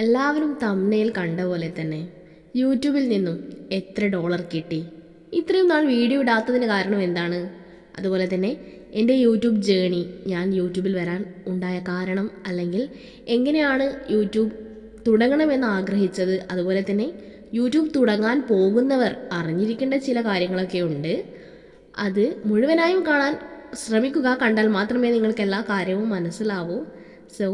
എല്ലാവരും തംബ്നെയിൽ കണ്ട പോലെ തന്നെ യൂട്യൂബിൽ നിന്നും എത്ര ഡോളർ കിട്ടി? ഇത്രയും നാൾ വീഡിയോ ഇടാത്തതിന് കാരണം എന്താണ്? അതുപോലെ തന്നെ എൻ്റെ യൂട്യൂബ് ജേണി, ഞാൻ യൂട്യൂബിൽ വരാൻ ഉണ്ടായ കാരണം, അല്ലെങ്കിൽ എങ്ങനെയാണ് യൂട്യൂബ് തുടങ്ങണമെന്ന് ആഗ്രഹിച്ചത്, അതുപോലെ തന്നെ യൂട്യൂബ് തുടങ്ങാൻ പോകുന്നവർ അറിഞ്ഞിരിക്കേണ്ട ചില കാര്യങ്ങളൊക്കെ ഉണ്ട്. അത് മുഴുവനായും കാണാൻ ശ്രമിക്കുക. കണ്ടാൽ മാത്രമേ നിങ്ങൾക്ക് എല്ലാ കാര്യവും മനസ്സിലാവൂ. സോ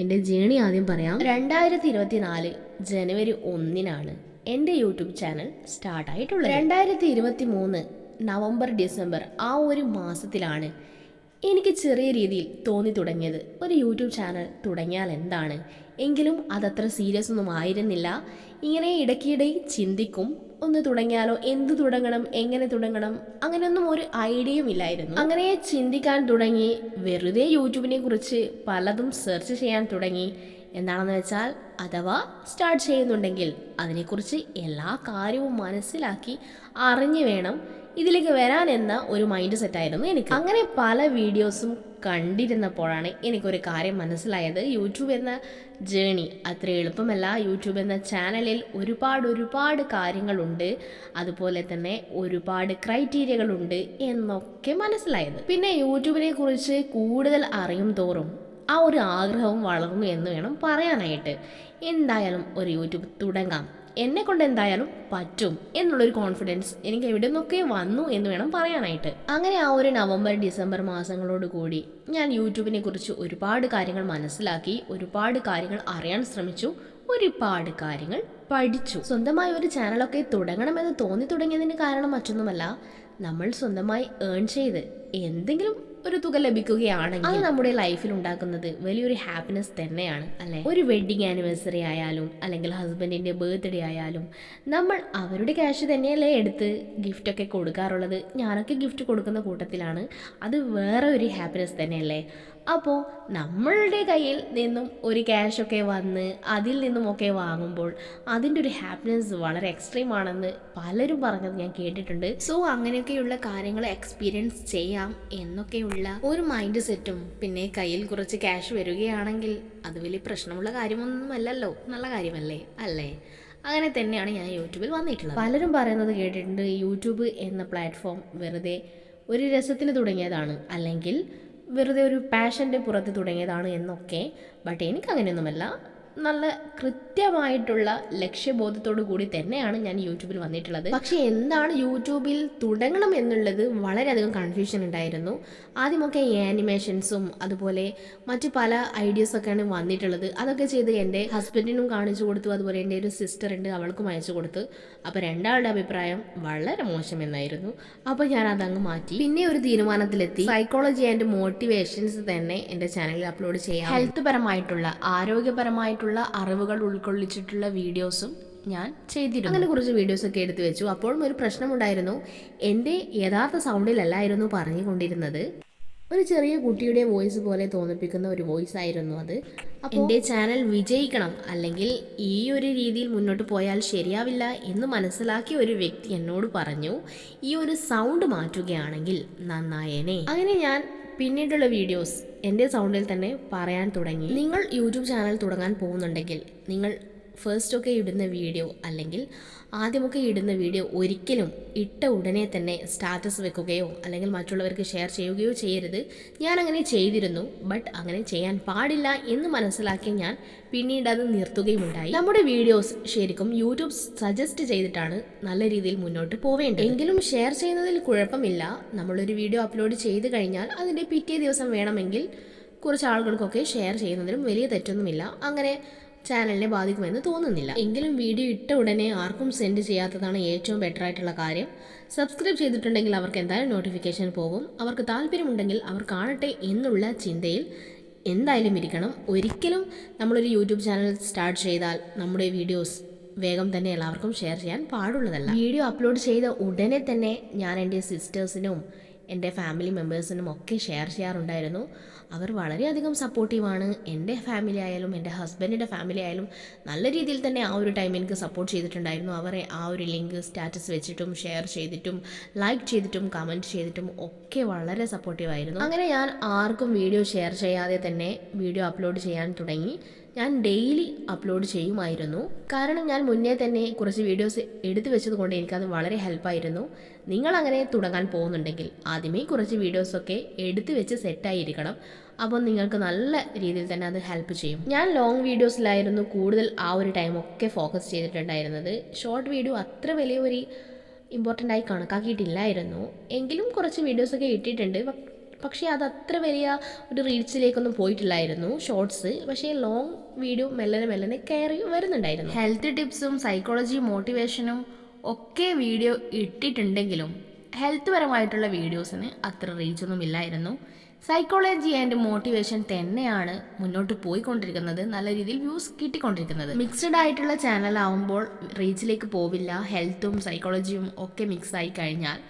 എൻ്റെ ജേണി ആദ്യം പറയാം. 2024 ജനുവരി 1 എൻ്റെ യൂട്യൂബ് ചാനൽ സ്റ്റാർട്ടായിട്ടുള്ളത്. 2023 നവംബർ ഡിസംബർ ആ ഒരു മാസത്തിലാണ് എനിക്ക് ചെറിയ രീതിയിൽ തോന്നി തുടങ്ങിയത്, ഒരു യൂട്യൂബ് ചാനൽ തുടങ്ങിയാൽ എന്താണ്. എങ്കിലും അതത്ര സീരിയസ് ഒന്നും ആയിരുന്നില്ല. ഇങ്ങനെ ഇടയ്ക്കിടെ ചിന്തിക്കും, ഒന്ന് തുടങ്ങിയാലോ, എന്ത് തുടങ്ങണം, എങ്ങനെ തുടങ്ങണം, അങ്ങനെയൊന്നും ഒരു ഐഡിയയും ഇല്ലായിരുന്നു. അങ്ങനെ ചിന്തിക്കാൻ തുടങ്ങി, വെറുതെ യൂട്യൂബിനെ കുറിച്ച് പലതും സെർച്ച് ചെയ്യാൻ തുടങ്ങി. എന്താണെന്ന് വെച്ചാൽ, അഥവാ സ്റ്റാർട്ട് ചെയ്യുന്നുണ്ടെങ്കിൽ അതിനെക്കുറിച്ച് എല്ലാ കാര്യവും മനസ്സിലാക്കി അറിഞ്ഞു വേണം ഇതിലേക്ക് വരാൻ എന്ന ഒരു മൈൻഡ് സെറ്റായിരുന്നു എനിക്ക്. അങ്ങനെ പല വീഡിയോസും കണ്ടിരുന്നപ്പോഴാണ് എനിക്കൊരു കാര്യം മനസ്സിലായത്. യൂട്യൂബ് എന്ന ജേണി അത്ര എളുപ്പമല്ല. യൂട്യൂബ് എന്ന ചാനലിൽ ഒരുപാട് കാര്യങ്ങളുണ്ട്, അതുപോലെ തന്നെ ഒരുപാട് ക്രൈറ്റീരിയകളുണ്ട് എന്നൊക്കെ മനസ്സിലായത്. പിന്നെ യൂട്യൂബിനെ കുറിച്ച് കൂടുതൽ അറിയും തോറും ആ ഒരു ആഗ്രഹവും വളർന്നു എന്ന് വേണം പറയാനായിട്ട്. എന്തായാലും ഒരു യൂട്യൂബ് തുടങ്ങാം, എന്നെ കൊണ്ട് എന്തായാലും പറ്റും എന്നുള്ളൊരു കോൺഫിഡൻസ് എനിക്ക് എവിടെ നിന്നൊക്കെ വന്നു എന്ന് വേണം പറയാനായിട്ട്. അങ്ങനെ ആ ഒരു നവംബർ ഡിസംബർ മാസങ്ങളോട് കൂടി ഞാൻ യൂട്യൂബിനെ കുറിച്ച് ഒരുപാട് കാര്യങ്ങൾ മനസ്സിലാക്കി, ഒരുപാട് കാര്യങ്ങൾ അറിയാൻ ശ്രമിച്ചു, ഒരുപാട് കാര്യങ്ങൾ പഠിച്ചു. സ്വന്തമായി ഒരു ചാനലൊക്കെ തുടങ്ങണമെന്ന് തോന്നി തുടങ്ങിയതിന് കാരണം മറ്റൊന്നുമല്ല, നമ്മൾ സ്വന്തമായി ഏൺ ചെയ്ത് എന്തെങ്കിലും ഒരു തുക ലഭിക്കുകയാണെങ്കിൽ അത് നമ്മുടെ ലൈഫിൽ ഉണ്ടാക്കുന്നത് വലിയൊരു ഹാപ്പിനെസ് തന്നെയാണ്, അല്ലെ? ഒരു വെഡിങ് ആനിവേഴ്സറി ആയാലും, അല്ലെങ്കിൽ ഹസ്ബൻഡിന്റെ ബർത്ത്ഡേ ആയാലും, നമ്മൾ അവരുടെ ക്യാഷ് തന്നെയല്ലേ എടുത്ത് ഗിഫ്റ്റൊക്കെ കൊടുക്കാറുള്ളത്. ഞാനൊക്കെ ഗിഫ്റ്റ് കൊടുക്കുന്ന കൂട്ടത്തിലാണ്. അത് വേറെ ഒരു ഹാപ്പിനെസ് തന്നെയല്ലേ. അപ്പോൾ നമ്മളുടെ കയ്യിൽ നിന്നും ഒരു ക്യാഷൊക്കെ വന്ന് അതിൽ നിന്നുമൊക്കെ വാങ്ങുമ്പോൾ അതിൻ്റെ ഒരു ഹാപ്പിനെസ് വളരെ എക്സ്ട്രീം ആണെന്ന് പലരും പറഞ്ഞത് ഞാൻ കേട്ടിട്ടുണ്ട്. സോ അങ്ങനെയൊക്കെയുള്ള കാര്യങ്ങൾ എക്സ്പീരിയൻസ് ചെയ്യാം എന്നൊക്കെയുള്ള ഒരു മൈൻഡ് സെറ്റും, പിന്നെ കയ്യിൽ കുറച്ച് ക്യാഷ് വരികയാണെങ്കിൽ അത് വലിയ പ്രശ്നമുള്ള കാര്യമൊന്നുമല്ലല്ലോ, നല്ല കാര്യമല്ലേ, അല്ലേ? അങ്ങനെ തന്നെയാണ് ഞാൻ യൂട്യൂബിൽ വന്നിട്ടുള്ളത്. പലരും പറയുന്നത് കേട്ടിട്ടുണ്ട്, യൂട്യൂബ് എന്ന പ്ലാറ്റ്ഫോം വെറുതെ ഒരു രസത്തിന് തുടങ്ങിയതാണ്, അല്ലെങ്കിൽ വെറുതെ ഒരു പാഷൻ്റെ പുറത്ത് തുടങ്ങിയതാണ് എന്നൊക്കെ. ബട്ട് എനിക്കങ്ങനെയൊന്നുമല്ല. നല്ല കൃത്യമായിട്ടുള്ള ലക്ഷ്യബോധത്തോടു കൂടി തന്നെയാണ് ഞാൻ യൂട്യൂബിൽ വന്നിട്ടുള്ളത്. പക്ഷേ എന്താണ് യൂട്യൂബിൽ തുടങ്ങണം എന്നുള്ളത് വളരെയധികം കൺഫ്യൂഷൻ ഉണ്ടായിരുന്നു. ആദ്യമൊക്കെ ഈ ആനിമേഷൻസും അതുപോലെ മറ്റു പല ഐഡിയാസൊക്കെയാണ് വന്നിട്ടുള്ളത്. അതൊക്കെ ചെയ്ത് എൻ്റെ ഹസ്ബൻഡിനും കാണിച്ചു കൊടുത്തു, അതുപോലെ എൻ്റെ ഒരു സിസ്റ്റർ ഉണ്ട്, അവൾക്കും അയച്ചു കൊടുത്തു. അപ്പോൾ രണ്ടാളുടെ അഭിപ്രായം വളരെ മോശമെന്നായിരുന്നു. അപ്പോൾ ഞാൻ അതങ്ങ് മാറ്റി. പിന്നെ ഒരു തീരുമാനത്തിലെത്തി, സൈക്കോളജി ആൻഡ് മോട്ടിവേഷൻസ് തന്നെ എൻ്റെ ചാനലിൽ അപ്ലോഡ് ചെയ്യാം. ഹെൽത്ത് പരമായിട്ടുള്ള, ആരോഗ്യപരമായിട്ടുള്ള അറിവുകൾ ഉൾക്കൊള്ളിച്ചിട്ടുള്ള വീഡിയോസും ഞാൻ ചെയ്തിരുന്നു. അങ്ങനെ കുറച്ച് വീഡിയോസൊക്കെ എടുത്തു വെച്ചു. അപ്പോഴും ഒരു പ്രശ്നമുണ്ടായിരുന്നു, എൻ്റെ യഥാർത്ഥ സൗണ്ടിലല്ലായിരുന്നു പറഞ്ഞുകൊണ്ടിരുന്നത്. ഒരു ചെറിയ കുട്ടിയുടെ വോയിസ് പോലെ തോന്നിപ്പിക്കുന്ന ഒരു വോയിസ് ആയിരുന്നു അത്. എൻ്റെ ചാനൽ വിജയിക്കണം, അല്ലെങ്കിൽ ഈ ഒരു രീതിയിൽ മുന്നോട്ട് പോയാൽ ശരിയാവില്ല എന്ന് മനസ്സിലാക്കിയ ഒരു വ്യക്തി എന്നോട് പറഞ്ഞു, ഈ ഒരു സൗണ്ട് മാറ്റുകയാണെങ്കിൽ നന്നായേനെ. അങ്ങനെ ഞാൻ പിന്നീടുള്ള വീഡിയോസ് എൻ്റെ സൗണ്ടിൽ തന്നെ പറയാൻ തുടങ്ങി. നിങ്ങൾ യൂട്യൂബ് ചാനൽ തുടങ്ങാൻ പോകുന്നുണ്ടെങ്കിൽ നിങ്ങൾ ഫസ്റ്റൊക്കെ ഇടുന്ന വീഡിയോ, അല്ലെങ്കിൽ ആദ്യമൊക്കെ ഇടുന്ന വീഡിയോ ഒരിക്കലും ഇട്ട ഉടനെ തന്നെ സ്റ്റാറ്റസ് വെക്കുകയോ അല്ലെങ്കിൽ മറ്റുള്ളവർക്ക് ഷെയർ ചെയ്യുകയോ ചെയ്യരുത്. ഞാൻ അങ്ങനെ ചെയ്തിരുന്നു, ബട്ട് അങ്ങനെ ചെയ്യാൻ പാടില്ല എന്ന് മനസ്സിലാക്കി ഞാൻ പിന്നീട് അത് നിർത്തുകയുമുണ്ടായി. നമ്മുടെ വീഡിയോസ് ശരിക്കും യൂട്യൂബ് സജസ്റ്റ് ചെയ്തിട്ടാണ് നല്ല രീതിയിൽ മുന്നോട്ട് പോവേണ്ടത്. എങ്കിലും ഷെയർ ചെയ്യുന്നതിൽ കുഴപ്പമില്ല. നമ്മളൊരു വീഡിയോ അപ്ലോഡ് ചെയ്ത് കഴിഞ്ഞാൽ അതിൻ്റെ പിറ്റേ ദിവസം വേണമെങ്കിൽ കുറച്ച് ആളുകൾക്കൊക്കെ ഷെയർ ചെയ്യുന്നതിലും വലിയ തെറ്റൊന്നുമില്ല. അങ്ങനെ ചാനലിനെ ബാധിക്കുമെന്ന് തോന്നുന്നില്ല. എങ്കിലും വീഡിയോ ഇട്ട ഉടനെ ആർക്കും സെൻഡ് ചെയ്യാത്തതാണ് ഏറ്റവും ബെറ്റർ ആയിട്ടുള്ള കാര്യം. സബ്സ്ക്രൈബ് ചെയ്തിട്ടുണ്ടെങ്കിൽ അവർക്ക് എന്തായാലും നോട്ടിഫിക്കേഷൻ പോകും. അവർക്ക് താല്പര്യമുണ്ടെങ്കിൽ അവർ കാണട്ടെ എന്നുള്ള ചിന്തയിൽ എന്തായാലും ഇരിക്കണം. ഒരിക്കലും നമ്മളൊരു യൂട്യൂബ് ചാനൽ സ്റ്റാർട്ട് ചെയ്താൽ നമ്മുടെ വീഡിയോസ് വേഗം തന്നെ എല്ലാവർക്കും ഷെയർ ചെയ്യാൻ പാടുള്ളതല്ല. വീഡിയോ അപ്ലോഡ് ചെയ്ത ഉടനെ തന്നെ ഞാൻ എൻ്റെ സിസ്റ്റേഴ്സിനും എൻ്റെ ഫാമിലി മെമ്പേഴ്സിനും ഒക്കെ ഷെയർ ചെയ്യാറുണ്ടായിരുന്നു. അവർ വളരെയധികം സപ്പോർട്ടീവാണ്. എൻ്റെ ഫാമിലി ആയാലും എൻ്റെ ഹസ്ബൻഡിൻ്റെ ഫാമിലി ആയാലും നല്ല രീതിയിൽ തന്നെ ആ ഒരു ടൈം എനിക്ക് സപ്പോർട്ട് ചെയ്തിട്ടുണ്ടായിരുന്നു. അവരെ ആ ഒരു ലിങ്ക് സ്റ്റാറ്റസ് വെച്ചിട്ടും ഷെയർ ചെയ്തിട്ടും ലൈക്ക് ചെയ്തിട്ടും കമൻറ്റ് ചെയ്തിട്ടും ഒക്കെ വളരെ സപ്പോർട്ടീവായിരുന്നു. അങ്ങനെ ഞാൻ ആർക്കും വീഡിയോ ഷെയർ ചെയ്യാതെ തന്നെ വീഡിയോ അപ്ലോഡ് ചെയ്യാൻ തുടങ്ങി. ഞാൻ ഡെയിലി അപ്ലോഡ് ചെയ്യുമായിരുന്നു. കാരണം ഞാൻ മുന്നേ തന്നെ കുറച്ച് വീഡിയോസ് എടുത്തു വെച്ചത് കൊണ്ട് എനിക്കത് വളരെ ഹെൽപ്പായിരുന്നു. നിങ്ങളങ്ങനെ തുടങ്ങാൻ പോകുന്നുണ്ടെങ്കിൽ ആദ്യമേ കുറച്ച് വീഡിയോസൊക്കെ എടുത്തു വെച്ച് സെറ്റായിരിക്കണം. അപ്പോൾ നിങ്ങൾക്ക് നല്ല രീതിയിൽ തന്നെ അത് ഹെൽപ്പ് ചെയ്യും. ഞാൻ ലോങ് വീഡിയോസിലായിരുന്നു കൂടുതൽ ആ ഒരു ടൈമൊക്കെ ഫോക്കസ് ചെയ്തിട്ടുണ്ടായിരുന്നത്. ഷോർട്ട് വീഡിയോ അത്ര വലിയ ഒരു ഇമ്പോർട്ടൻ്റ് ആയി കണക്കാക്കിയിട്ടില്ലായിരുന്നു. എങ്കിലും കുറച്ച് വീഡിയോസൊക്കെ ഇട്ടിട്ടുണ്ട്. പക്ഷേ അത് അത്ര വലിയ ഒരു റീൽസിലേക്കൊന്നും പോയിട്ടില്ലായിരുന്നു ഷോർട്സ്. പക്ഷേ ലോങ് വീഡിയോ മെല്ലനെ കയറി വരുന്നുണ്ടായിരുന്നു. ഹെൽത്ത് ടിപ്സും സൈക്കോളജി മോട്ടിവേഷനും ഒക്കെ വീഡിയോ ഇട്ടിട്ടുണ്ടെങ്കിലും ഹെൽത്ത് പരമായിട്ടുള്ള വീഡിയോസിന് അത്ര റീച്ചൊന്നും ഇല്ലായിരുന്നു. സൈക്കോളജി ആൻഡ് മോട്ടിവേഷൻ തന്നെയാണ് മുന്നോട്ട് പോയിക്കൊണ്ടിരിക്കുന്നത്, നല്ല രീതിയിൽ വ്യൂസ് കിട്ടിക്കൊണ്ടിരിക്കുന്നത്. മിക്സഡ് ആയിട്ടുള്ള ചാനൽ ആവുമ്പോൾ റീച്ചിലേക്ക് പോവില്ല. ഹെൽത്തും സൈക്കോളജിയും ഒക്കെ മിക്സ് ആയി കഴിഞ്ഞാൽ.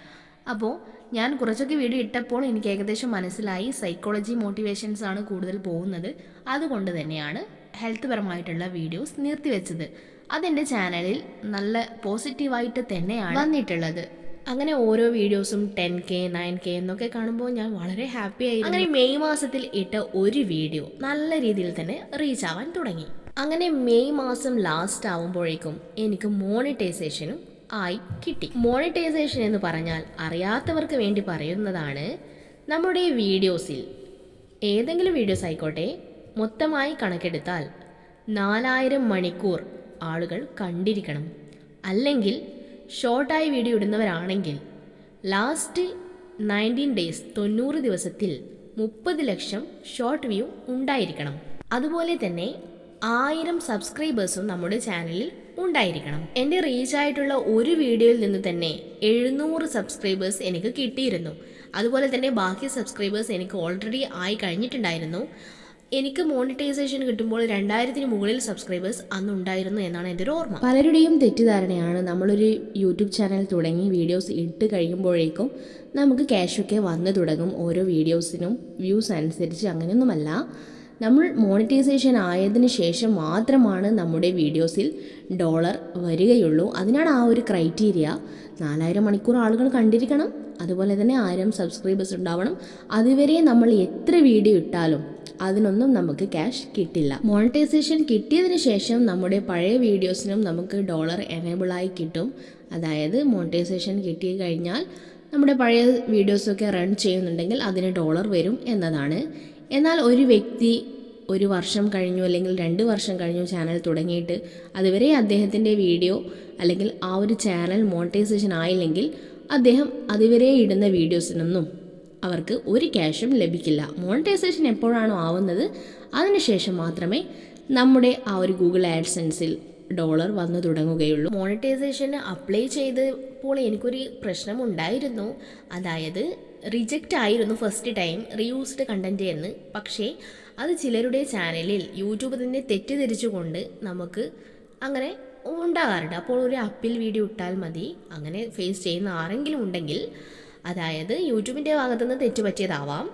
അപ്പോൾ ഞാൻ കുറച്ചൊക്കെ വീഡിയോ ഇട്ടപ്പോൾ എനിക്ക് ഏകദേശം മനസ്സിലായി സൈക്കോളജി മോട്ടിവേഷൻസ് ആണ് കൂടുതൽ പോകുന്നത്. അതുകൊണ്ട് തന്നെയാണ് ഹെൽത്ത് പരമായിട്ടുള്ള വീഡിയോസ് നിർത്തിവെച്ചത്. അതെൻ്റെ ചാനലിൽ നല്ല പോസിറ്റീവായിട്ട് തന്നെയാണ് വന്നിട്ടുള്ളത്. അങ്ങനെ ഓരോ വീഡിയോസും 10K 9K എന്നൊക്കെ കാണുമ്പോൾ ഞാൻ വളരെ ഹാപ്പി ആയിരുന്നു. അങ്ങനെ മെയ് മാസത്തിൽ ഇട്ട ഒരു വീഡിയോ നല്ല രീതിയിൽ തന്നെ റീച്ച് ആവാൻ തുടങ്ങി. അങ്ങനെ മെയ് മാസം ലാസ്റ്റ് ആവുമ്പോഴേക്കും എനിക്ക് മോണിറ്റൈസേഷനും ആയി കിട്ടി. മോണിറ്റൈസേഷൻ എന്ന് പറഞ്ഞാൽ അറിയാത്തവർക്ക് വേണ്ടി പറയുന്നതാണ്, നമ്മുടെ വീഡിയോസിൽ ഏതെങ്കിലും വീഡിയോസ് ആയിക്കോട്ടെ മൊത്തമായി കണക്കെടുത്താൽ 4000 മണിക്കൂർ ആളുകൾ കണ്ടിരിക്കണം. അല്ലെങ്കിൽ ഷോർട്ടായി വീഡിയോ ഇടുന്നവരാണെങ്കിൽ ലാസ്റ്റ് 19 ഡേയ്സ് 90 ദിവസത്തിൽ 30 ലക്ഷം ഷോർട്ട് വ്യൂ ഉണ്ടായിരിക്കണം. അതുപോലെ തന്നെ 1000 സബ്സ്ക്രൈബേഴ്സും നമ്മുടെ ചാനലിൽ ഉണ്ടായിരിക്കണം. എൻ്റെ റീച്ചായിട്ടുള്ള ഒരു വീഡിയോയിൽ നിന്ന് തന്നെ 700 സബ്സ്ക്രൈബേഴ്സ് എനിക്ക് കിട്ടിയിരുന്നു. അതുപോലെ തന്നെ ബാക്കി സബ്സ്ക്രൈബേഴ്സ് എനിക്ക് ഓൾറെഡി ആയി കഴിഞ്ഞിട്ടുണ്ടായിരുന്നു. എനിക്ക് മോണിറ്റൈസേഷൻ കിട്ടുമ്പോൾ 2000-ന് മുകളിൽ സബ്സ്ക്രൈബേഴ്സ് അന്ന് ഉണ്ടായിരുന്നു എന്നാണ് എൻ്റെ ഒരു ഓർമ്മ. പലരുടെയും തെറ്റിദ്ധാരണയാണ് നമ്മളൊരു യൂട്യൂബ് ചാനൽ തുടങ്ങി വീഡിയോസ് ഇട്ട് കഴിയുമ്പോഴേക്കും നമുക്ക് ക്യാഷൊക്കെ വന്നു തുടങ്ങും ഓരോ വീഡിയോസിനും വ്യൂസ് അനുസരിച്ച്. അങ്ങനെയൊന്നുമല്ല. നമ്മൾ മോണിറ്റൈസേഷൻ ആയതിനു ശേഷം മാത്രമാണ് നമ്മുടെ വീഡിയോസിൽ ഡോളർ വരികയുള്ളൂ. അതിനാണ് ആ ഒരു ക്രൈറ്റീരിയ. 4000 മണിക്കൂർ ആളുകൾ കണ്ടിരിക്കണം, അതുപോലെ തന്നെ 1000 സബ്സ്ക്രൈബേഴ്സ് ഉണ്ടാവണം. അതുവരെ നമ്മൾ എത്ര വീഡിയോ ഇട്ടാലും അതിനൊന്നും നമുക്ക് ക്യാഷ് കിട്ടില്ല. മോണിറ്റൈസേഷൻ കിട്ടിയതിന് ശേഷം നമ്മുടെ പഴയ വീഡിയോസിനും നമുക്ക് ഡോളർ എനേബിളായി കിട്ടും. അതായത് മോണിറ്റൈസേഷൻ കിട്ടി കഴിഞ്ഞാൽ നമ്മുടെ പഴയ വീഡിയോസൊക്കെ റൺ ചെയ്യുന്നുണ്ടെങ്കിൽ അതിന് ഡോളർ വരും എന്നതാണ്. എന്നാൽ ഒരു വ്യക്തി 1 വർഷം കഴിഞ്ഞു അല്ലെങ്കിൽ 2 വർഷം കഴിഞ്ഞു ചാനൽ തുടങ്ങിയിട്ട് അതുവരെ അദ്ദേഹത്തിൻ്റെ വീഡിയോ അല്ലെങ്കിൽ ആ ഒരു ചാനൽ മോണിറ്റൈസേഷൻ ആയില്ലെങ്കിൽ അദ്ദേഹം അതുവരെ ഇടുന്ന വീഡിയോസിനൊന്നും അവർക്ക് ഒരു ക്യാഷും ലഭിക്കില്ല. മോണിറ്റൈസേഷൻ എപ്പോഴാണോ ആവുന്നത് അതിനുശേഷം മാത്രമേ നമ്മുടെ ആ ഒരു ഗൂഗിൾ ആഡ്സെൻസിൽ ഡോളർ വന്നു തുടങ്ങുകയുള്ളൂ. മോണിറ്റൈസേഷന് അപ്ലൈ ചെയ്തപ്പോൾ എനിക്കൊരു പ്രശ്നമുണ്ടായിരുന്നു. അതായത് റിജക്റ്റ് ആയിരുന്നു ഫസ്റ്റ് ടൈം റീയൂസ്ഡ് കണ്ടൻറ്റ് എന്ന്. പക്ഷേ അത് ചിലരുടെ ചാനലിൽ യൂട്യൂബ് തന്നെ തെറ്റിദ്ധരിച്ചുകൊണ്ട് നമുക്ക് അങ്ങനെ ഉണ്ടാകാറുണ്ട്. അപ്പോൾ ഒരു അപ്പീൽ വീഡിയോ ഇട്ടാൽ മതി. അങ്ങനെ ഫേസ് ചെയ്യുന്ന ആരെങ്കിലും ഉണ്ടെങ്കിൽ, അതായത് യൂട്യൂബിൻ്റെ ഭാഗത്തുനിന്ന് തെറ്റുപറ്റിയതാവാം.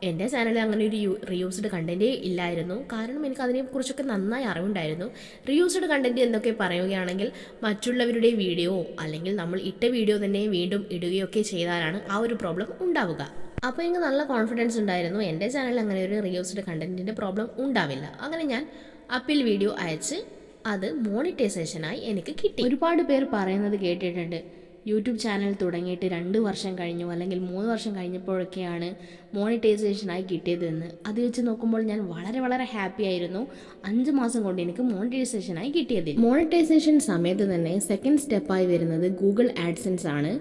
എൻ്റെ ചാനലിൽ അങ്ങനെ ഒരു റീയൂസ്ഡ് കണ്ടൻറ്റേ ഇല്ലായിരുന്നു. കാരണം എനിക്ക് അതിനെക്കുറിച്ചൊക്കെ നന്നായി അറിവുണ്ടായിരുന്നു. റീയൂസ്ഡ് കണ്ടൻറ്റ് എന്നൊക്കെ പറയുകയാണെങ്കിൽ മറ്റുള്ളവരുടെ വീഡിയോ അല്ലെങ്കിൽ നമ്മൾ ഇട്ട വീഡിയോ തന്നെ വീണ്ടും ഇടുകയൊക്കെ ചെയ്താലാണ് ആ ഒരു പ്രോബ്ലം ഉണ്ടാവുക. അപ്പോൾ എനിക്ക് നല്ല കോൺഫിഡൻസ് ഉണ്ടായിരുന്നു എൻ്റെ ചാനലിൽ അങ്ങനെ ഒരു റീയൂസ്ഡ് കണ്ടൻറ്റിൻ്റെ പ്രോബ്ലം ഉണ്ടാവില്ല. അങ്ങനെ ഞാൻ അപ്പീൽ വീഡിയോ അയച്ച് അത് മോണിറ്റൈസേഷനായി എനിക്ക് കിട്ടി. ഒരുപാട് പേർ പറയുന്നത് കേട്ടിട്ടുണ്ട്, യൂട്യൂബ് ചാനൽ തുടങ്ങിയിട്ട് 2 വർഷം കഴിഞ്ഞു അല്ലെങ്കിൽ 3 വർഷം കഴിഞ്ഞപ്പോഴൊക്കെയാണ് മോണിറ്റൈസേഷനായി കിട്ടിയതെന്ന്. അത് വെച്ച് നോക്കുമ്പോൾ ഞാൻ വളരെ ഹാപ്പി ആയിരുന്നു. 5 മാസം കൊണ്ട് എനിക്ക് മോണിറ്റൈസേഷനായി കിട്ടിയത്. മോണിറ്റൈസേഷൻ സമയത്ത് തന്നെ സെക്കൻഡ് സ്റ്റെപ്പായി വരുന്നത് ഗൂഗിൾ ആഡ്സെൻസ് ആണ്.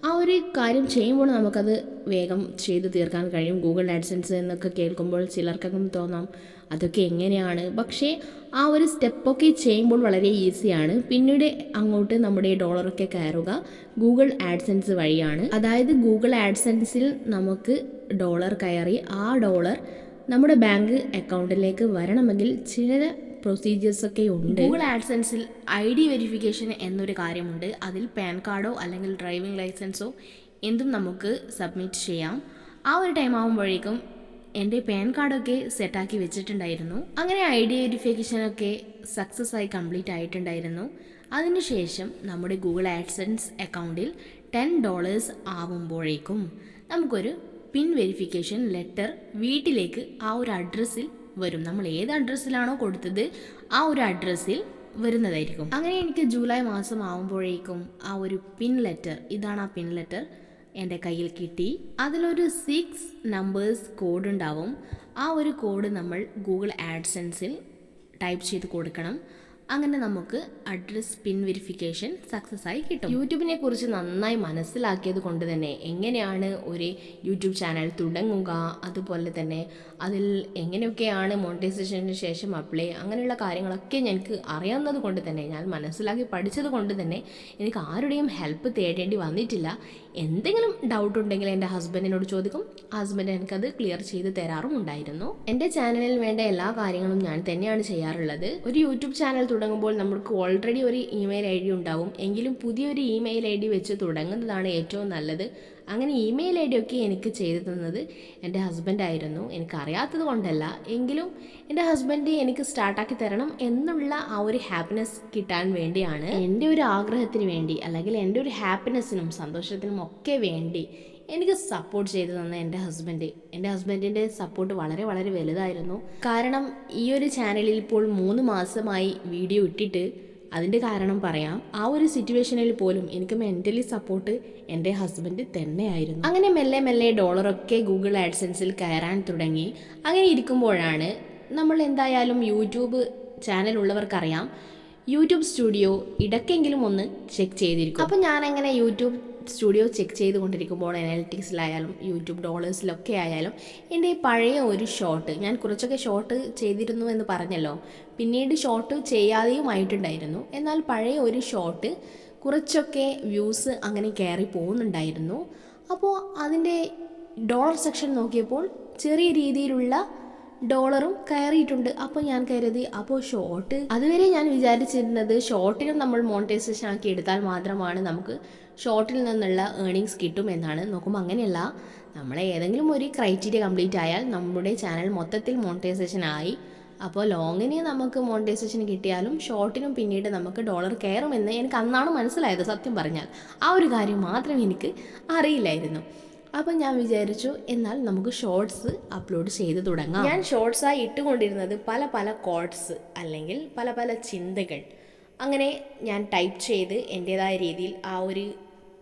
ആ ഒരു കാര്യം ചെയ്യുമ്പോൾ നമുക്കത് വേഗം ചെയ്തു തീർക്കാൻ കഴിയും. ഗൂഗിൾ ആഡ്സെൻസ് എന്നൊക്കെ കേൾക്കുമ്പോൾ ചിലർക്കൊക്കെ തോന്നാം അതൊക്കെ എങ്ങനെയാണ്. പക്ഷേ ആ ഒരു സ്റ്റെപ്പൊക്കെ ചെയ്യുമ്പോൾ വളരെ ഈസിയാണ്. പിന്നീട് അങ്ങോട്ട് നമ്മുടെ ഡോളറൊക്കെ കയറുക ഗൂഗിൾ ആഡ്സെൻസ് വഴിയാണ്. അതായത് ഗൂഗിൾ ആഡ്സെൻസിൽ നമുക്ക് ഡോളർ കയറി ആ ഡോളർ നമ്മുടെ ബാങ്ക് അക്കൗണ്ടിലേക്ക് വരണമെങ്കിൽ ചില പ്രൊസീജിയേഴ്സൊക്കെ ഉണ്ട്. ഗൂഗിൾ ആഡ്സെൻസിൽ ID വെരിഫിക്കേഷൻ എന്നൊരു കാര്യമുണ്ട്. അതിൽ പാൻ കാർഡോ അല്ലെങ്കിൽ ഡ്രൈവിംഗ് ലൈസൻസോ എന്തും നമുക്ക് സബ്മിറ്റ് ചെയ്യാം. ആ ഒരു ടൈം ആകുമ്പോഴേക്കും എൻ്റെ പാൻ കാർഡൊക്കെ സെറ്റാക്കി വെച്ചിട്ടുണ്ടായിരുന്നു. അങ്ങനെ ID വെരിഫിക്കേഷനൊക്കെ സക്സസ് ആയി കംപ്ലീറ്റ് ആയിട്ടുണ്ടായിരുന്നു. അതിനുശേഷം നമ്മുടെ ഗൂഗിൾ ആഡ്സെൻസ് അക്കൗണ്ടിൽ $10 ആവുമ്പോഴേക്കും നമുക്കൊരു പിൻ വെരിഫിക്കേഷൻ ലെറ്റർ വീട്ടിലേക്ക് ആ ഒരു അഡ്രസ്സിൽ വരും. നമ്മൾ ഏത് അഡ്രസ്സിലാണോ കൊടുത്തത് ആ ഒരു അഡ്രസ്സിൽ വരുന്നതായിരിക്കും. അങ്ങനെ എനിക്ക് ജൂലൈ മാസം ആവുമ്പോഴേക്കും ആ ഒരു പിൻ ലെറ്റർ, ഇതാണ് ആ പിൻ ലെറ്റർ, എൻ്റെ കയ്യിൽ കിട്ടി. അതിലൊരു 6 നമ്പേഴ്സ് കോഡ് ഉണ്ടാവും. ആ ഒരു കോഡ് നമ്മൾ ഗൂഗിൾ ആഡ്സെൻസിൽ ടൈപ്പ് ചെയ്ത് കൊടുക്കണം. അങ്ങനെ നമുക്ക് അഡ്രസ് പിൻ വെരിഫിക്കേഷൻ സക്സസ് ആയി കിട്ടും. യൂട്യൂബിനെ കുറിച്ച് നന്നായി മനസ്സിലാക്കിയത് കൊണ്ട് തന്നെ എങ്ങനെയാണ് ഒരു യൂട്യൂബ് ചാനൽ തുടങ്ങുക, അതുപോലെ തന്നെ അതിൽ എങ്ങനെയൊക്കെയാണ് മോണിറ്റൈസേഷന് ശേഷം അപ്ലൈ, അങ്ങനെയുള്ള കാര്യങ്ങളൊക്കെ എനിക്ക് അറിയാവുന്നത് കൊണ്ട് തന്നെ, ഞാൻ മനസ്സിലാക്കി പഠിച്ചത് കൊണ്ട് തന്നെ എനിക്ക് ആരുടെയും ഹെൽപ്പ് തേടേണ്ടി വന്നിട്ടില്ല. എന്തെങ്കിലും ഡൗട്ട് ഉണ്ടെങ്കിൽ എൻ്റെ ഹസ്ബൻഡിനോട് ചോദിക്കും. ഹസ്ബൻഡ് എനിക്കത് ക്ലിയർ ചെയ്ത് തരാറും ഉണ്ടായിരുന്നു. എൻ്റെ ചാനലിൽ വേണ്ട എല്ലാ കാര്യങ്ങളും ഞാൻ തന്നെയാണ് ചെയ്യാറുള്ളത്. ഒരു യൂട്യൂബ് ചാനൽ തുടങ്ങുമ്പോൾ നമുക്ക് ഓൾറെഡി ഒരു ഇമെയിൽ ഐ ഡി ഉണ്ടാവും. എങ്കിലും പുതിയൊരു ഇമെയിൽ ഐ ഡി വെച്ച് തുടങ്ങുന്നതാണ് ഏറ്റവും നല്ലത്. അങ്ങനെ ഇമെയിൽ ഐ ഡി ഒക്കെ എനിക്ക് ചെയ്തു തന്നത് എൻ്റെ ഹസ്ബൻഡായിരുന്നു. എനിക്കറിയാത്തത് കൊണ്ടല്ല, എങ്കിലും എൻ്റെ ഹസ്ബൻഡ് എനിക്ക് സ്റ്റാർട്ടാക്കി തരണം എന്നുള്ള ആ ഒരു ഹാപ്പിനെസ് കിട്ടാൻ വേണ്ടിയാണ്, എൻ്റെ ഒരു ആഗ്രഹത്തിന് വേണ്ടി, അല്ലെങ്കിൽ എൻ്റെ ഒരു ഹാപ്പിനെസ്സിനും സന്തോഷത്തിനും ഒക്കെ വേണ്ടി എനിക്ക് സപ്പോർട്ട് ചെയ്തു തന്ന എൻ്റെ ഹസ്ബൻഡിൻ്റെ സപ്പോർട്ട് വളരെ വളരെ വലുതായിരുന്നു. കാരണം ഈ ഒരു ചാനലിൽ ഇപ്പോൾ 3 മാസമായി വീഡിയോ ഇട്ടിട്ട്, അതിൻ്റെ കാരണം പറയാം. ആ ഒരു സിറ്റുവേഷനിൽ പോലും എനിക്ക് മെൻ്റലി സപ്പോർട്ട് എൻ്റെ ഹസ്ബൻഡ് തന്നെയായിരുന്നു. അങ്ങനെ മെല്ലെ മെല്ലെ ഡോളറൊക്കെ ഗൂഗിൾ ആഡ്സെൻസിൽ കയറാൻ തുടങ്ങി. അങ്ങനെ ഇരിക്കുമ്പോഴാണ്, നമ്മൾ എന്തായാലും യൂട്യൂബ് ചാനൽ ഉള്ളവർക്കറിയാം, യൂട്യൂബ് സ്റ്റുഡിയോ ഇടയ്ക്കെങ്കിലും ഒന്ന് ചെക്ക് ചെയ്തിരിക്കും. അപ്പം ഞാനങ്ങനെ യൂട്യൂബ് സ്റ്റുഡിയോ ചെക്ക് ചെയ്തുകൊണ്ടിരിക്കുമ്പോൾ അനാലിറ്റിക്സിലായാലും യൂട്യൂബ് ഡോളേഴ്സിലൊക്കെ ആയാലും എൻ്റെ പഴയ ഒരു ഷോർട്ട്, ഞാൻ കുറച്ചൊക്കെ ഷോർട്ട് ചെയ്തിരുന്നു എന്ന് പറഞ്ഞല്ലോ, പിന്നീട് ഷോർട്ട് ചെയ്യാതെയും ആയിട്ടുണ്ടായിരുന്നു. എന്നാൽ പഴയ ഒരു ഷോർട്ട് കുറച്ചൊക്കെ വ്യൂസ് അങ്ങനെ കയറി പോകുന്നുണ്ടായിരുന്നു. അപ്പോൾ അതിൻ്റെ ഡോളർ സെക്ഷൻ നോക്കിയപ്പോൾ ചെറിയ രീതിയിലുള്ള ഡോളറും കയറിയിട്ടുണ്ട്. അപ്പോൾ ഞാൻ കരുതി, അപ്പോൾ ഷോർട്ട്, അതുവരെ ഞാൻ വിചാരിച്ചിരുന്നത് ഷോർട്ടിനും നമ്മൾ മോണിറ്റൈസേഷൻ ആക്കി എടുത്താൽ മാത്രമാണ് നമുക്ക് ഷോർട്ടിൽ നിന്നുള്ള ഏർണിങ്സ് കിട്ടും എന്നാണ്. നോക്കുമ്പോൾ അങ്ങനെയല്ല, നമ്മളെ ഏതെങ്കിലും ഒരു ക്രൈറ്റീരിയ കംപ്ലീറ്റ് ആയാൽ നമ്മുടെ ചാനൽ മൊത്തത്തിൽ മോണിറ്റൈസേഷൻ ആയി. അപ്പോൾ ലോങ്ങിന് നമുക്ക് മോണിറ്റൈസേഷൻ കിട്ടിയാലും ഷോർട്ടിനും പിന്നീട് നമുക്ക് ഡോളർ കയറുമെന്ന് എനിക്ക് അന്നാണ് മനസ്സിലായത്. സത്യം പറഞ്ഞാൽ ആ ഒരു കാര്യം മാത്രം എനിക്ക് അറിയില്ലായിരുന്നു. അപ്പം ഞാൻ വിചാരിച്ചു, എന്നാൽ നമുക്ക് ഷോർട്സ് അപ്ലോഡ് ചെയ്ത് തുടങ്ങാം. ഞാൻ ഷോർട്സായി ഇട്ടുകൊണ്ടിരുന്നത് പല പല കോട്ട്സ്, അല്ലെങ്കിൽ പല പല ചിന്തകൾ. അങ്ങനെ ഞാൻ ടൈപ്പ് ചെയ്ത് എൻ്റേതായ രീതിയിൽ ആ ഒരു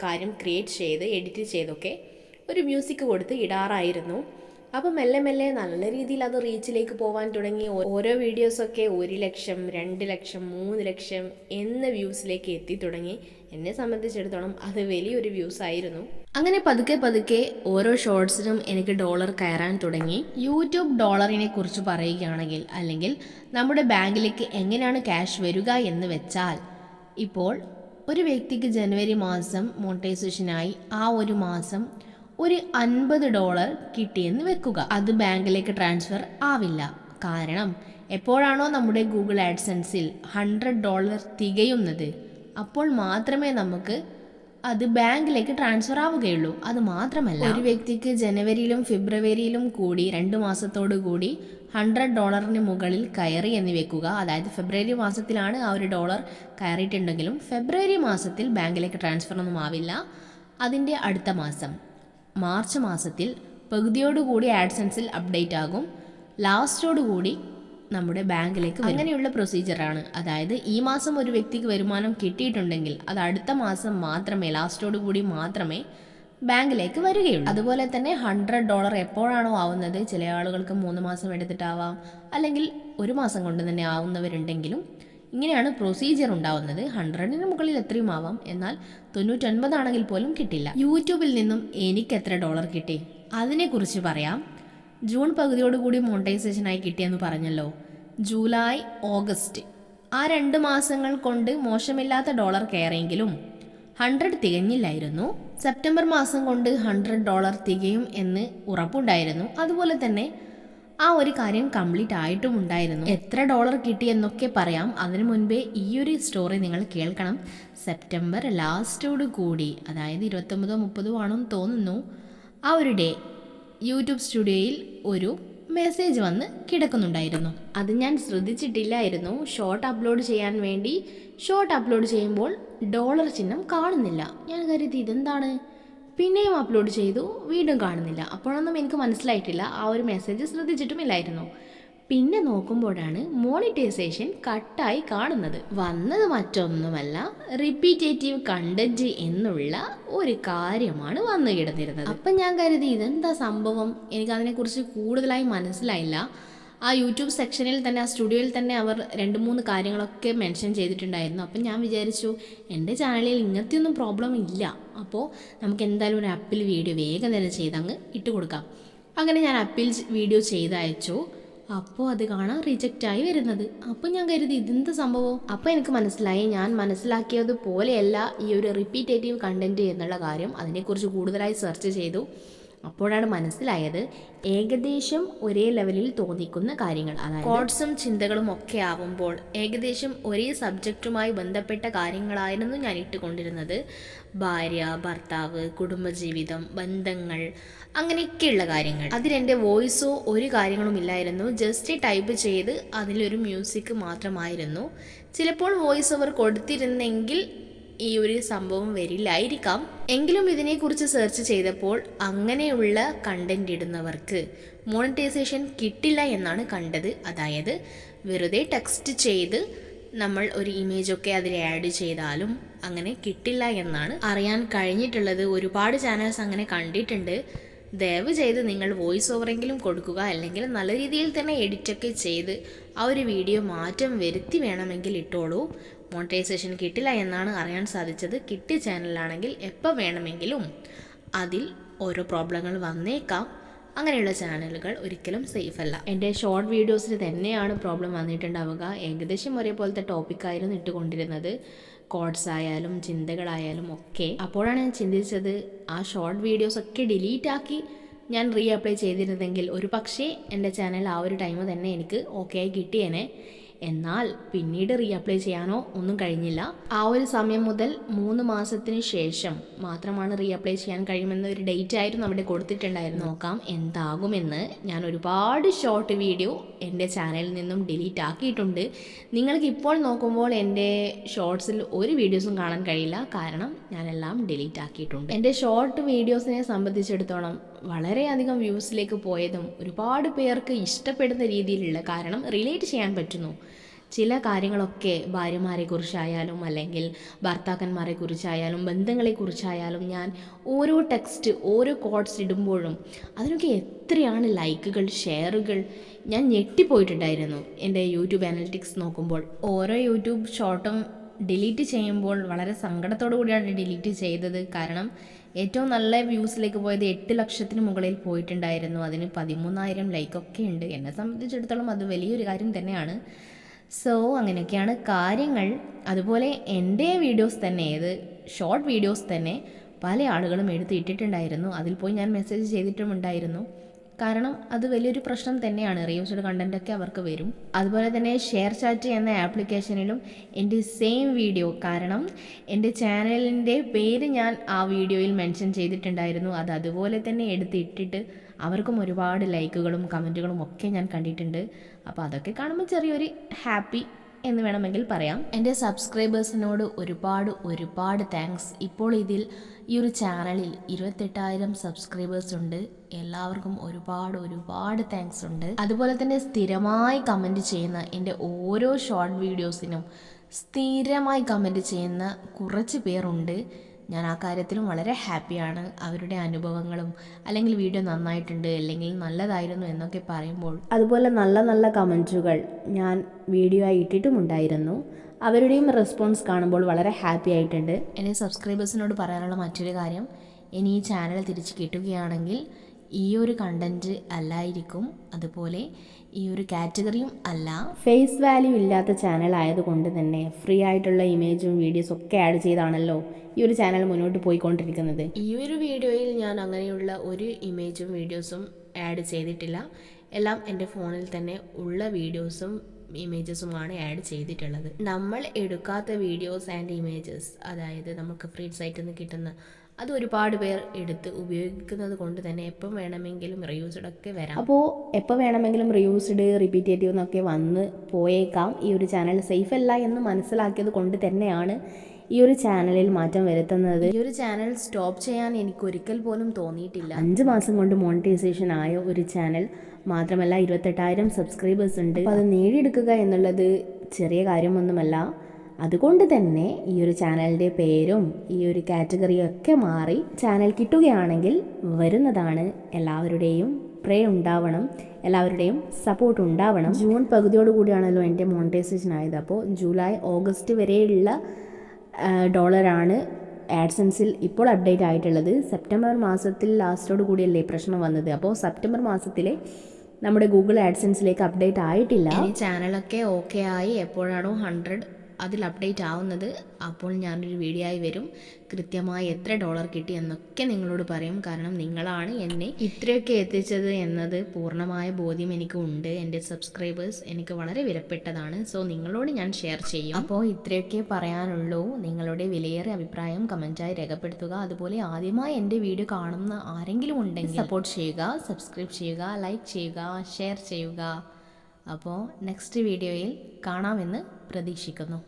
കാര്യം ക്രിയേറ്റ് ചെയ്ത് എഡിറ്റ് ചെയ്തൊക്കെ ഒരു മ്യൂസിക് കൊടുത്ത് ഇടാറായിരുന്നു. അപ്പം മെല്ലെ മെല്ലെ നല്ല രീതിയിൽ അത് റീച്ചിലേക്ക് പോകാൻ തുടങ്ങി. ഓരോ വീഡിയോസൊക്കെ 1 ലക്ഷം, 2 ലക്ഷം, 3 ലക്ഷം എന്ന വ്യൂസിലേക്ക് എത്തി തുടങ്ങി. എന്നെ സംബന്ധിച്ചിടത്തോളം അത് വലിയൊരു വ്യൂസ് ആയിരുന്നു. അങ്ങനെ പതുക്കെ പതുക്കെ ഓരോ ഷോർട്സിനും എനിക്ക് ഡോളർ കയറാൻ തുടങ്ങി. യൂട്യൂബ് ഡോളറിനെ കുറിച്ച് പറയുകയാണെങ്കിൽ, അല്ലെങ്കിൽ നമ്മുടെ ബാങ്കിലേക്ക് എങ്ങനെയാണ് ക്യാഷ് വരിക എന്ന് വെച്ചാൽ, ഇപ്പോൾ ഒരു വ്യക്തിക്ക് ജനുവരി മാസം മോണിറ്റൈസേഷനായി ആ ഒരു മാസം ഒരു $50 കിട്ടിയെന്ന് വെക്കുക. അത് ബാങ്കിലേക്ക് ട്രാൻസ്ഫർ ആവില്ല. കാരണം എപ്പോഴാണോ നമ്മുടെ ഗൂഗിൾ ആഡ്സെൻസിൽ $100 തികയുന്നത്, അപ്പോൾ മാത്രമേ നമുക്ക് അത് ബാങ്കിലേക്ക് ട്രാൻസ്ഫർ ആവുകയുള്ളൂ. അത് മാത്രമല്ല, ഒരു വ്യക്തിക്ക് ജനുവരിയിലും ഫെബ്രുവരിയിലും കൂടി 2 മാസത്തോടു കൂടി $100 മുകളിൽ കയറി എന്ന് വെക്കുക. അതായത് ഫെബ്രുവരി മാസത്തിലാണ് ആ ഒരു ഡോളർ കയറിയിട്ടുണ്ടെങ്കിലും ഫെബ്രുവരി മാസത്തിൽ ബാങ്കിലേക്ക് ട്രാൻസ്ഫർ ഒന്നും ആവില്ല. അതിൻ്റെ അടുത്ത മാസം മാർച്ച് മാസത്തിൽ പകുതിയോടുകൂടി ആഡ്സെൻസിൽ അപ്ഡേറ്റ് ആകും. ലാസ്റ്റോടുകൂടി നമ്മുടെ ബാങ്കിലേക്ക് അങ്ങനെയുള്ള പ്രൊസീജിയറാണ്. അതായത് ഈ മാസം ഒരു വ്യക്തിക്ക് വരുമാനം കിട്ടിയിട്ടുണ്ടെങ്കിൽ അത് അടുത്ത മാസം മാത്രമേ, ലാസ്റ്റോടു കൂടി മാത്രമേ ബാങ്കിലേക്ക് വരികയുള്ളൂ. അതുപോലെ തന്നെ $100 എപ്പോഴാണോ ആവുന്നത്, ചില ആളുകൾക്ക് 3 മാസം എടുത്തിട്ടാവാം, അല്ലെങ്കിൽ 1 മാസം കൊണ്ട് തന്നെ ആവുന്നവരുണ്ടെങ്കിലും ഇങ്ങനെയാണ് പ്രൊസീജിയർ ഉണ്ടാവുന്നത്. 100ന് മുകളിൽ എത്രയും ആവാം, എന്നാൽ 99 ആണെങ്കിൽ പോലും കിട്ടില്ല. യൂട്യൂബിൽ നിന്നും എനിക്ക് എത്ര ഡോളർ കിട്ടി അതിനെക്കുറിച്ച് പറയാം. ജൂൺ പകുതിയോടുകൂടി മോണിറ്റൈസേഷനായി കിട്ടിയെന്ന് പറഞ്ഞല്ലോ. ജൂലൈ, ഓഗസ്റ്റ് ആ 2 മാസങ്ങൾ കൊണ്ട് മോശമില്ലാത്ത ഡോളർ കയറിയെങ്കിലും 100 തികഞ്ഞില്ലായിരുന്നു. സെപ്റ്റംബർ മാസം കൊണ്ട് $100 തികയും എന്ന് ഉറപ്പുണ്ടായിരുന്നു. അതുപോലെ തന്നെ ആ ഒരു കാര്യം കംപ്ലീറ്റ് ആയിട്ടും ഉണ്ടായിരുന്നു. എത്ര ഡോളർ കിട്ടി എന്നൊക്കെ പറയാം. അതിനു മുൻപേ ഈ ഒരു സ്റ്റോറി നിങ്ങൾ കേൾക്കണം. സെപ്റ്റംബർ ലാസ്റ്റോടു കൂടി, അതായത് 29 30 ആണെന്ന് തോന്നുന്നു, ആ ഒരു ഡേ യൂട്യൂബ് സ്റ്റുഡിയോയിൽ ഒരു മെസ്സേജ് വന്ന് കിടക്കുന്നുണ്ടായിരുന്നു. അത് ഞാൻ ശ്രദ്ധിച്ചിട്ടില്ലായിരുന്നു. ഷോർട്ട് അപ്ലോഡ് ചെയ്യാൻ വേണ്ടി ഷോർട്ട് അപ്ലോഡ് ചെയ്യുമ്പോൾ ഡോളർ ചിഹ്നം കാണുന്നില്ല. ഞാൻ കരുതി ഇതെന്താണ്, പിന്നെയും അപ്ലോഡ് ചെയ്തു, വീണ്ടും കാണുന്നില്ല. അപ്പോഴൊന്നും എനിക്ക് മനസ്സിലായിട്ടില്ല, ആ ഒരു മെസ്സേജ് ശ്രദ്ധിച്ചിട്ടുമില്ലായിരുന്നു. പിന്നെ നോക്കുമ്പോഴാണ് മോണിറ്റൈസേഷൻ കട്ടായി കാണുന്നത്. വന്നത് മറ്റൊന്നുമല്ല, റിപ്പീറ്റേറ്റീവ് കണ്ടന്റ് എന്നുള്ള ഒരു കാര്യമാണ് വന്നു കിടന്നിരുന്നത്. അപ്പം ഞാൻ കരുതി ഇതെന്താ സംഭവം, എനിക്കതിനെക്കുറിച്ച് കൂടുതലായി മനസ്സിലായില്ല. ആ യൂട്യൂബ് സെക്ഷനിൽ തന്നെ, ആ സ്റ്റുഡിയോയിൽ തന്നെ അവർ 2-3 കാര്യങ്ങളൊക്കെ മെൻഷൻ ചെയ്തിട്ടുണ്ടായിരുന്നു. അപ്പം ഞാൻ വിചാരിച്ചു എൻ്റെ ചാനലിൽ ഇങ്ങനത്തെയൊന്നും പ്രോബ്ലം ഇല്ല, അപ്പോൾ നമുക്ക് എന്തായാലും ഒരു ആപ്പിൽ വീഡിയോ വേഗം തന്നെ ചെയ്തങ്ങ് ഇട്ട് കൊടുക്കാം. അങ്ങനെ ഞാൻ ആപ്പിൽ വീഡിയോ ചെയ്തയച്ചു. അപ്പോൾ അത് കാണാൻ റിജക്റ്റായി വരുന്നത്. അപ്പോൾ ഞാൻ കരുതി ഇതെന്ത് സംഭവം. അപ്പോൾ എനിക്ക് മനസ്സിലായി, ഞാൻ മനസ്സിലാക്കിയത് പോലെയല്ല ഈ ഒരു റിപ്പീറ്റേറ്റീവ് കണ്ടന്റ് എന്നുള്ള കാര്യം. അതിനെക്കുറിച്ച് കൂടുതലായി സെർച്ച് ചെയ്തു. അപ്പോഴാണ് മനസ്സിലായത് ഏകദേശം ഒരേ ലെവലിൽ തോന്നിക്കുന്ന കാര്യങ്ങൾ, അതായത് കോഡ്സും ചിന്തകളും ഒക്കെ ആവുമ്പോൾ ഏകദേശം ഒരേ സബ്ജക്റ്റുമായി ബന്ധപ്പെട്ട കാര്യങ്ങളായിരുന്നു ഞാൻ ഇട്ടുകൊണ്ടിരുന്നത്. ഭാര്യ, ഭർത്താവ്, കുടുംബജീവിതം, ബന്ധങ്ങൾ, അങ്ങനെയൊക്കെയുള്ള കാര്യങ്ങൾ. അതിലെൻ്റെ വോയിസോ ഒരു കാര്യങ്ങളും ഇല്ലായിരുന്നു. ജസ്റ്റ് ടൈപ്പ് ചെയ്ത് അതിലൊരു മ്യൂസിക് മാത്രമായിരുന്നു. ചിലപ്പോൾ വോയിസ് ഓവർ കൊടുത്തിരുന്നെങ്കിൽ ഈ ഒരു സംഭവം വരില്ലായിരിക്കാം. എങ്കിലും ഇതിനെക്കുറിച്ച് സെർച്ച് ചെയ്തപ്പോൾ അങ്ങനെയുള്ള കണ്ടന്റ് ഇടുന്നവർക്ക് മോണിറ്റൈസേഷൻ കിട്ടില്ല എന്നാണ് കണ്ടത്. അതായത് വെറുതെ ടെക്സ്റ്റ് ചെയ്ത് നമ്മൾ ഒരു ഇമേജൊക്കെ അതിൽ ആഡ് ചെയ്താലും അങ്ങനെ കിട്ടില്ല എന്നാണ് അറിയാൻ കഴിഞ്ഞിട്ടുള്ളത്. ഒരുപാട് ചാനൽസ് അങ്ങനെ കണ്ടിട്ടുണ്ട്. ദയവ് ചെയ്ത് നിങ്ങൾ വോയിസ് ഓവറെങ്കിലും കൊടുക്കുക, അല്ലെങ്കിൽ നല്ല രീതിയിൽ തന്നെ എഡിറ്റൊക്കെ ചെയ്ത് ആ ഒരു വീഡിയോ മാറ്റം വരുത്തി വേണമെങ്കിൽ ഇട്ടോളൂ. മോണിറ്റൈസേഷൻ കിട്ടില്ല എന്നാണ് അറിയാൻ സാധിച്ചത്. കിട്ടിയ ചാനലാണെങ്കിൽ എപ്പോൾ വേണമെങ്കിലും അതിൽ ഓരോ പ്രോബ്ലങ്ങൾ വന്നേക്കാം. അങ്ങനെയുള്ള ചാനലുകൾ ഒരിക്കലും സേഫ് അല്ല. എൻ്റെ ഷോർട്ട് വീഡിയോസിൽ തന്നെയാണ് പ്രോബ്ലം വന്നിട്ടുണ്ടാവുക. ഏകദേശം ഒരേപോലത്തെ ടോപ്പിക്കായിരുന്നു ഇട്ടുകൊണ്ടിരുന്നത്, കോഡ്സ് ആയാലും ചിന്തകളായാലും ഒക്കെ. അപ്പോഴാണ് ഞാൻ ചിന്തിച്ചത്, ആ ഷോർട്ട് വീഡിയോസൊക്കെ ഡിലീറ്റ് ആക്കി ഞാൻ റീ അപ്ലൈ ചെയ്തിരുന്നെങ്കിൽ ഒരു പക്ഷേ എൻ്റെ ചാനൽ ആ ഒരു ടൈം തന്നെ എനിക്ക് ഓക്കെ ആയി കിട്ടിയേനെ. എന്നാൽ പിന്നീട് റീ അപ്ലൈ ചെയ്യാനോ ഒന്നും കഴിഞ്ഞില്ല. ആ ഒരു സമയം മുതൽ 3 മാസത്തിന് ശേഷം മാത്രമാണ് റീ അപ്ലൈ ചെയ്യാൻ കഴിയുമെന്ന ഒരു ഡേറ്റ് ആയിരുന്നു അവിടെ കൊടുത്തിട്ടുണ്ടായിരുന്നു. നോക്കാം എന്താകുമെന്ന്. ഞാൻ ഒരുപാട് ഷോർട്ട് വീഡിയോ എൻ്റെ ചാനലിൽ നിന്നും ഡിലീറ്റ് ആക്കിയിട്ടുണ്ട്. നിങ്ങൾക്ക് ഇപ്പോൾ നോക്കുമ്പോൾ എൻ്റെ ഷോർട്സിൽ ഒരു വീഡിയോസും കാണാൻ കഴിയില്ല, കാരണം ഞാനെല്ലാം ഡിലീറ്റ് ആക്കിയിട്ടുണ്ട്. എൻ്റെ ഷോർട്ട് വീഡിയോസിനെ സംബന്ധിച്ചിടത്തോളം വളരെയധികം വ്യൂസിലേക്ക് പോയതും ഒരുപാട് പേർക്ക് ഇഷ്ടപ്പെടുന്ന രീതിയിലുള്ള, കാരണം റിലേറ്റ് ചെയ്യാൻ പറ്റുന്നു. ചില കാര്യങ്ങളൊക്കെ ഭാര്യമാരെക്കുറിച്ചായാലും അല്ലെങ്കിൽ ഭർത്താക്കന്മാരെക്കുറിച്ചായാലും ബന്ധങ്ങളെക്കുറിച്ചായാലും ഞാൻ ഓരോ ടെക്സ്റ്റ്, ഓരോ കോഡ്സ് ഇടുമ്പോഴും അതിനൊക്കെ എത്രയാണ് ലൈക്കുകൾ, ഷെയറുകൾ. ഞാൻ ഞെട്ടിപ്പോയിട്ടുണ്ടായിരുന്നു എൻ്റെ യൂട്യൂബ് അനലിറ്റിക്സ് നോക്കുമ്പോൾ. ഓരോ യൂട്യൂബ് ഷോർട്ടും ഡിലീറ്റ് ചെയ്യുമ്പോൾ വളരെ സങ്കടത്തോടു കൂടിയാണ് ഡിലീറ്റ് ചെയ്തത്. കാരണം ഏറ്റവും നല്ല വ്യൂസിലേക്ക് പോയത് 8 ലക്ഷത്തിന് മുകളിൽ പോയിട്ടുണ്ടായിരുന്നു. അതിന് 13,000 ലൈക്കൊക്കെ ഉണ്ട്. എന്നെ സംബന്ധിച്ചിടത്തോളം അത് വലിയൊരു കാര്യം തന്നെയാണ്. സോ അങ്ങനെയൊക്കെയാണ് കാര്യങ്ങൾ. അതുപോലെ എൻ്റെ വീഡിയോസ് തന്നെ, ഏത് ഷോർട്ട് വീഡിയോസ് തന്നെ പല ആളുകളും എടുത്തിട്ടിട്ടുണ്ടായിരുന്നു. അതിൽ പോയി ഞാൻ മെസ്സേജ് ചെയ്തിട്ടുമുണ്ടായിരുന്നു. കാരണം അത് വലിയൊരു പ്രശ്നം തന്നെയാണ്. റീയൂസ്ഡ് കണ്ടൻറ്റൊക്കെ അവർക്ക് വരും. അതുപോലെ തന്നെ ഷെയർ ചാറ്റ് എന്ന ആപ്ലിക്കേഷനിലും എൻ്റെ സെയിം വീഡിയോ, കാരണം എൻ്റെ ചാനലിൻ്റെ പേര് ഞാൻ ആ വീഡിയോയിൽ മെൻഷൻ ചെയ്തിട്ടുണ്ടായിരുന്നു. അത് അതുപോലെ തന്നെ എടുത്തിട്ടിട്ട് അവർക്കും ഒരുപാട് ലൈക്കുകളും കമൻറ്റുകളും ഒക്കെ ഞാൻ കണ്ടിട്ടുണ്ട്. അപ്പോൾ അതൊക്കെ കാണുമ്പോൾ ചെറിയൊരു ഹാപ്പി എന്ന് വേണമെങ്കിൽ പറയാം. എൻ്റെ സബ്സ്ക്രൈബേഴ്സിനോട് ഒരുപാട് താങ്ക്സ്. ഇപ്പോൾ ഇതിൽ ഈ ഒരു ചാനലിൽ 28,000 സബ്സ്ക്രൈബേഴ്സ് ഉണ്ട്. എല്ലാവർക്കും ഒരുപാട് താങ്ക്സ് ഉണ്ട്. അതുപോലെ തന്നെ സ്ഥിരമായി കമൻറ്റ് ചെയ്യുന്ന, എൻ്റെ ഓരോ ഷോർട്ട് വീഡിയോസിനും സ്ഥിരമായി കമൻറ്റ് ചെയ്യുന്ന കുറച്ച് പേരുണ്ട്. ഞാൻ ആ കാര്യത്തിലും വളരെ ഹാപ്പിയാണ്. അവരുടെ അനുഭവങ്ങളും അല്ലെങ്കിൽ വീഡിയോ നന്നായിട്ടുണ്ട് അല്ലെങ്കിൽ നല്ലതായിരുന്നു എന്നൊക്കെ പറയുമ്പോൾ, അതുപോലെ നല്ല കമൻറ്റുകൾ ഞാൻ വീഡിയോ ആയി ഇട്ടിട്ടുമുണ്ടായിരുന്നു. അവരുടെയും റെസ്പോൺസ് കാണുമ്പോൾ വളരെ ഹാപ്പി ആയിട്ടുണ്ട്. എൻ്റെ സബ്സ്ക്രൈബേഴ്സിനോട് പറയാനുള്ള മറ്റൊരു കാര്യം, ഇനി ഈ ചാനൽ തിരിച്ച് കിട്ടുകയാണെങ്കിൽ ഈ ഒരു കണ്ടൻറ്റ് അല്ലായിരിക്കും, അതുപോലെ ഈ ഒരു കാറ്റഗറിയും അല്ല. ഫേസ് വാല്യൂ ഇല്ലാത്ത ചാനൽ ആയതുകൊണ്ട് തന്നെ ഫ്രീ ആയിട്ടുള്ള ഇമേജും വീഡിയോസും ഒക്കെ ആഡ് ചെയ്താണല്ലോ ഈ ഒരു ചാനൽ മുന്നോട്ട് പോയിക്കൊണ്ടിരിക്കുന്നത്. ഈ ഒരു വീഡിയോയിൽ ഞാൻ അങ്ങനെയുള്ള ഒരു ഇമേജും വീഡിയോസും ആഡ് ചെയ്തിട്ടില്ല. എല്ലാം എൻ്റെ ഫോണിൽ തന്നെ ഉള്ള വീഡിയോസും ഇമേജസുമാണ് ആഡ് ചെയ്തിട്ടുള്ളത്. നമ്മൾ എടുക്കാത്ത വീഡിയോസ് ആൻഡ് ഇമേജസ്, അതായത് നമുക്ക് ഫ്രീ സൈറ്റിൽ നിന്ന് കിട്ടുന്ന, അത് ഒരുപാട് പേർ എടുത്ത് ഉപയോഗിക്കുന്നത് കൊണ്ട് തന്നെ എപ്പം വേണമെങ്കിലും റീയൂസ്ഡ് ഒക്കെ വരാം. അപ്പോൾ എപ്പോൾ വേണമെങ്കിലും റീയൂസ്ഡ്, റിപ്പീറ്റേറ്റീവ് എന്നൊക്കെ വന്ന് പോയേക്കാം. ഈ ഒരു ചാനൽ സേഫ് അല്ല എന്ന് മനസ്സിലാക്കിയത് കൊണ്ട് തന്നെയാണ് ഈ ഒരു ചാനലിൽ മാറ്റം വരുത്തുന്നത്. ഈ ഒരു ചാനൽ സ്റ്റോപ്പ് ചെയ്യാൻ എനിക്ക് ഒരിക്കൽ പോലും തോന്നിയിട്ടില്ല. 5 മാസം കൊണ്ട് മോണിറ്റൈസേഷൻ ആയ ഒരു ചാനൽ മാത്രമല്ല 28,000 സബ്സ്ക്രൈബേഴ്സ് ഉണ്ട്. അപ്പോൾ അത് നേടിയെടുക്കുക എന്നുള്ളത് ചെറിയ കാര്യമൊന്നുമല്ല. അതുകൊണ്ട് തന്നെ ഈ ഒരു ചാനലിൻ്റെ പേരും ഈ ഒരു കാറ്റഗറിയും ഒക്കെ മാറി ചാനൽ കിട്ടുകയാണെങ്കിൽ വരുന്നതാണ്. എല്ലാവരുടെയും പ്രേ ഉണ്ടാവണം, എല്ലാവരുടെയും സപ്പോർട്ട് ഉണ്ടാവണം. ജൂൺ പകുതിയോട് കൂടിയാണല്ലോ എൻ്റെ മോണിറ്റൈസേഷൻ ആയത്. അപ്പോൾ ജൂലൈ ഓഗസ്റ്റ് വരെയുള്ള ഡോളറാണ് ആഡ്സെൻസിൽ ഇപ്പോൾ അപ്ഡേറ്റ് ആയിട്ടുള്ളത്. സെപ്റ്റംബർ മാസത്തിൽ ലാസ്റ്റോട് കൂടിയല്ലേ പ്രശ്നം വന്നത്. അപ്പോൾ സെപ്റ്റംബർ മാസത്തിലെ നമ്മുടെ ഗൂഗിൾ ആഡ്സെൻസിലേക്ക് അപ്ഡേറ്റ് ആയിട്ടില്ല. ഈ ചാനലൊക്കെ ഓക്കെ ആയി എപ്പോഴാണോ 100 അതിൽ അപ്ഡേറ്റ് ആവുന്നത് അപ്പോൾ ഞാനൊരു വീഡിയോ ആയി വരും. കൃത്യമായി എത്ര ഡോളർ കിട്ടി എന്നൊക്കെ നിങ്ങളോട് പറയും. കാരണം നിങ്ങളാണ് എന്നെ ഇത്രയൊക്കെ എത്തിച്ചത് എന്നത് പൂർണ്ണമായ ബോധ്യം എനിക്ക് ഉണ്ട്. എൻ്റെ സബ്സ്ക്രൈബേഴ്സ് എനിക്ക് വളരെ വിലപ്പെട്ടതാണ്. സോ നിങ്ങളോട് ഞാൻ ഷെയർ ചെയ്യും. അപ്പോൾ ഇത്രയൊക്കെ പറയാനുള്ളൂ. നിങ്ങളുടെ വിലയേറിയ അഭിപ്രായം കമൻറ്റായി രേഖപ്പെടുത്തുക. അതുപോലെ ആദ്യമായി എൻ്റെ വീഡിയോ കാണുന്ന ആരെങ്കിലും ഉണ്ടെങ്കിൽ സപ്പോർട്ട് ചെയ്യുക, സബ്സ്ക്രൈബ് ചെയ്യുക, ലൈക്ക് ചെയ്യുക, ഷെയർ ചെയ്യുക. അപ്പോൾ നെക്സ്റ്റ് വീഡിയോയിൽ കാണാമെന്ന് പ്രതീക്ഷിക്കുന്നു.